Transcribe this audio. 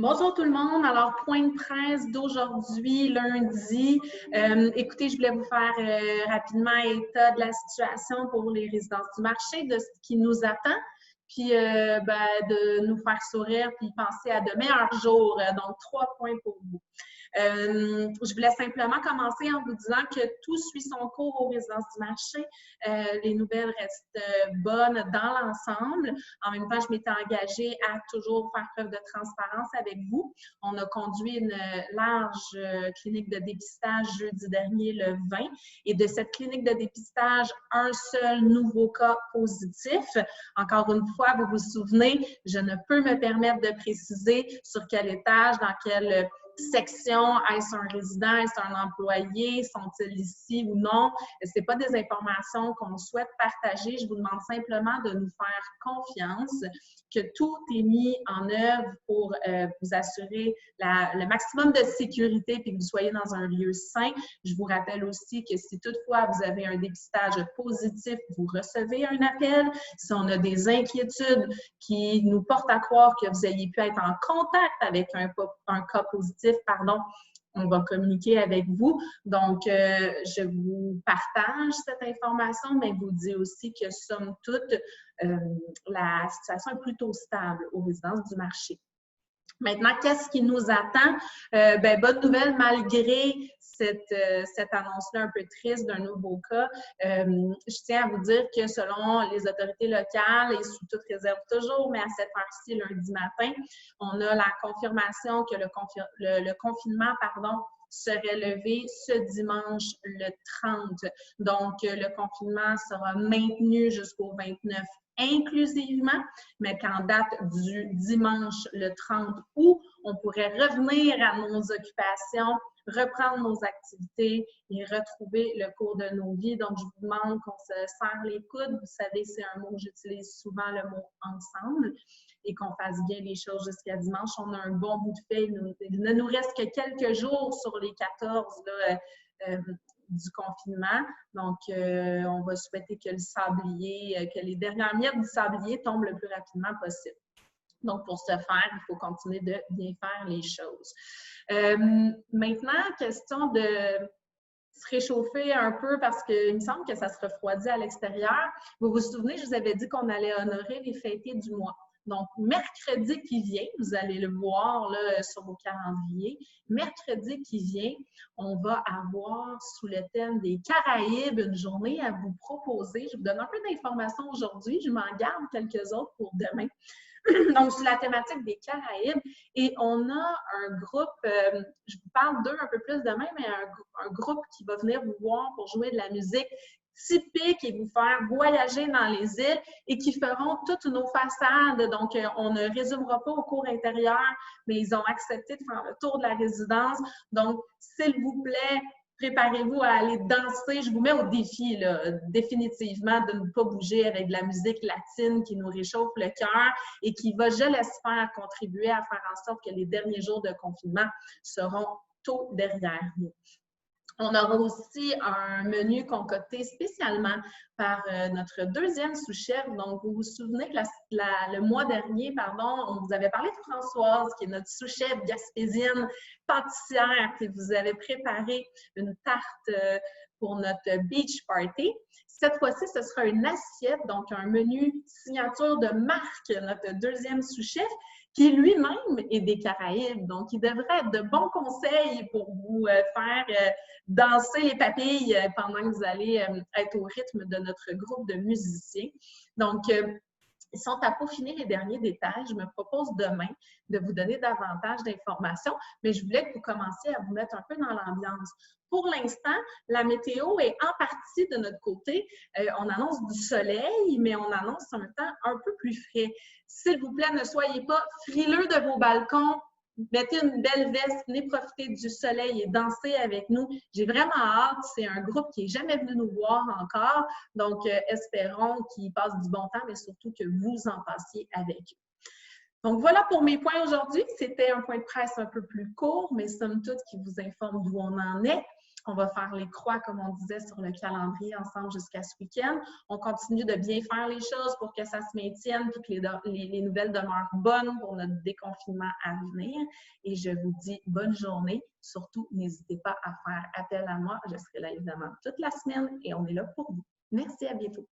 Bonjour tout le monde. Alors, point de presse d'aujourd'hui, lundi. Écoutez, je voulais vous faire rapidement état de la situation pour les résidences du marché, de ce qui nous attend, puis de nous faire sourire, puis penser à de meilleurs jours. Donc, 3 points pour vous. Je voulais simplement commencer en vous disant que tout suit son cours aux résidences du marché. Les nouvelles restent bonnes dans l'ensemble. En même temps, je m'étais engagée à toujours faire preuve de transparence avec vous. On a conduit une large clinique de dépistage jeudi dernier, le 20. Et de cette clinique de dépistage, un seul nouveau cas positif. Encore une fois, vous vous souvenez, je ne peux me permettre de préciser sur quel étage, dans quelle section, est-ce un résident, est-ce un employé, sont-ils ici ou non? Ce n'est pas des informations qu'on souhaite partager. Je vous demande simplement de nous faire confiance, que tout est mis en œuvre pour vous assurer le maximum de sécurité et que vous soyez dans un lieu sain. Je vous rappelle aussi que si toutefois vous avez un dépistage positif, vous recevez un appel. Si on a des inquiétudes qui nous portent à croire que vous ayez pu être en contact avec un cas positif, on va communiquer avec vous. Donc, je vous partage cette information, mais vous dis aussi que, somme toute, la situation est plutôt stable aux résidences du marché. Maintenant, qu'est-ce qui nous attend? Bonne nouvelle, malgré cette annonce-là un peu triste d'un nouveau cas, je tiens à vous dire que selon les autorités locales, et sous toute réserve toujours, mais à cette heure-ci, lundi matin, on a la confirmation que le confinement, serait levé ce dimanche le 30. Donc, le confinement sera maintenu jusqu'au 29 inclusivement, mais qu'en date du dimanche le 30 août, on pourrait revenir à nos occupations, reprendre nos activités et retrouver le cours de nos vies. Donc, je vous demande qu'on se serre les coudes. Vous savez, c'est un mot que j'utilise souvent, le mot « ensemble », et qu'on fasse bien les choses jusqu'à dimanche. On a un bon bout de fait. Il ne nous reste que quelques jours sur les 14 du confinement. Donc, on va souhaiter que que les dernières miettes du sablier tombent le plus rapidement possible. Donc, pour ce faire, il faut continuer de bien faire les choses. Maintenant, question de se réchauffer un peu parce qu'il me semble que ça se refroidit à l'extérieur. Vous vous souvenez, je vous avais dit qu'on allait honorer les fêtés du mois. Donc, mercredi qui vient, vous allez le voir là, sur vos calendriers, mercredi qui vient, on va avoir sous le thème des Caraïbes une journée à vous proposer. Je vous donne un peu d'informations aujourd'hui, je m'en garde quelques autres pour demain. Donc, sur la thématique des Caraïbes. Et on a un groupe, je vous parle d'eux un peu plus demain, mais un groupe qui va venir vous voir pour jouer de la musique typique et vous faire voyager dans les îles et qui feront toutes nos façades. Donc, on ne résumera pas au cours intérieur, mais ils ont accepté de faire le tour de la résidence. Donc, s'il vous plaît, préparez-vous à aller danser. Je vous mets au défi, là, définitivement, de ne pas bouger avec de la musique latine qui nous réchauffe le cœur et qui va, je l'espère, contribuer à faire en sorte que les derniers jours de confinement seront tôt derrière nous. On aura aussi un menu concocté spécialement par notre deuxième sous-chef. Donc, vous vous souvenez que le mois dernier, on vous avait parlé de Françoise, qui est notre sous-chef gaspésienne pâtissière, qui vous avait préparé une tarte pour notre beach party. Cette fois-ci, ce sera une assiette, donc un menu signature de Marc, notre deuxième sous-chef, qui lui-même est des Caraïbes. Donc, il devrait être de bons conseils pour vous faire danser les papilles pendant que vous allez être au rythme de notre groupe de musiciens. Donc, ils sont à peaufiner les derniers détails. Je me propose demain de vous donner davantage d'informations, mais je voulais que vous commenciez à vous mettre un peu dans l'ambiance. Pour l'instant, la météo est en partie de notre côté. On annonce du soleil, mais on annonce en même temps un peu plus frais. S'il vous plaît, ne soyez pas frileux de vos balcons. Mettez une belle veste, venez profiter du soleil et danser avec nous. J'ai vraiment hâte. C'est un groupe qui n'est jamais venu nous voir encore. Donc, espérons qu'ils passent du bon temps, mais surtout que vous en passiez avec eux. Donc, voilà pour mes points aujourd'hui. C'était un point de presse un peu plus court, mais somme toute qui vous informe d'où on en est. On va faire les croix, comme on disait, sur le calendrier ensemble jusqu'à ce week-end. On continue de bien faire les choses pour que ça se maintienne et que les nouvelles demeurent bonnes pour notre déconfinement à venir. Et je vous dis bonne journée. Surtout, n'hésitez pas à faire appel à moi. Je serai là évidemment toute la semaine et on est là pour vous. Merci, à bientôt.